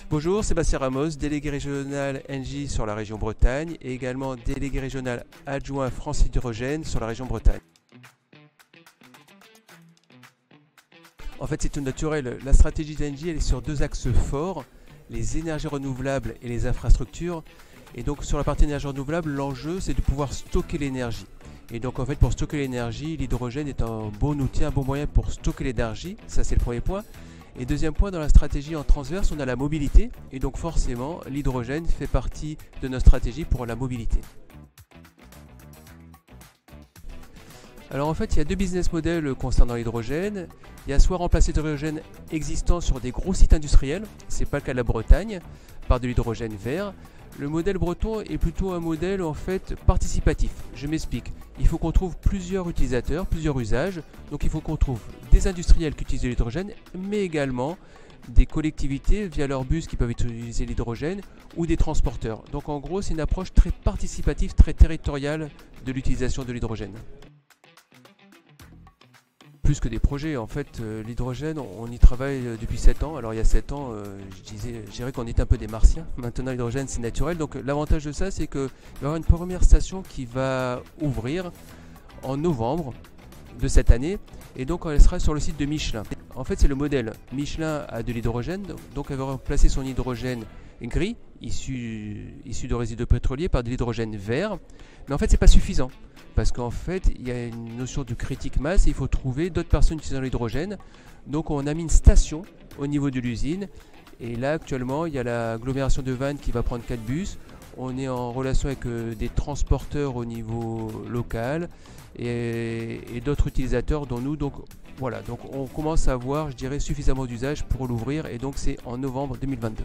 Bonjour, Sébastien Ramos, délégué régional Engie sur la région Bretagne et également délégué régional adjoint France Hydrogène sur la région Bretagne. En fait, c'est tout naturel. La stratégie d'Engie elle est sur deux axes forts, les énergies renouvelables et les infrastructures. Et donc sur la partie énergie renouvelable, l'enjeu c'est de pouvoir stocker l'énergie. Et donc en fait pour stocker l'énergie, l'hydrogène est un bon outil, un bon moyen pour stocker l'énergie, ça c'est le premier point. Et deuxième point, dans la stratégie en transverse, on a la mobilité, et donc forcément l'hydrogène fait partie de notre stratégie pour la mobilité. Alors en fait, il y a deux business models concernant l'hydrogène. Il y a soit remplacer l'hydrogène existant sur des gros sites industriels, c'est pas le cas de la Bretagne, par de l'hydrogène vert. Le modèle breton est plutôt un modèle en fait participatif. Je m'explique. Il faut qu'on trouve plusieurs utilisateurs, plusieurs usages. Donc il faut qu'on trouve des industriels qui utilisent de l'hydrogène, mais également des collectivités via leurs bus qui peuvent utiliser l'hydrogène ou des transporteurs. Donc en gros, c'est une approche très participative, très territoriale de l'utilisation de l'hydrogène. Plus que des projets, en fait, l'hydrogène, on y travaille depuis 7 ans. Alors il y a 7 ans, je dirais qu'on est un peu des martiens. Maintenant l'hydrogène c'est naturel. Donc l'avantage de ça c'est qu'il va y avoir une première station qui va ouvrir en novembre de cette année. Et donc elle sera sur le site de Michelin. En fait c'est le modèle. Michelin a de l'hydrogène, donc elle va remplacer son hydrogène gris, issu de résidus pétroliers, par de l'hydrogène vert. Mais en fait c'est pas suffisant. Parce qu'en fait, il y a une notion de critique masse et il faut trouver d'autres personnes utilisant l'hydrogène. Donc on a mis une station au niveau de l'usine. Et là actuellement, il y a l'agglomération de Vannes qui va prendre 4 bus. On est en relation avec des transporteurs au niveau local et d'autres utilisateurs dont nous. Donc voilà, donc on commence à avoir, je dirais, suffisamment d'usage pour l'ouvrir. Et donc c'est en novembre 2022.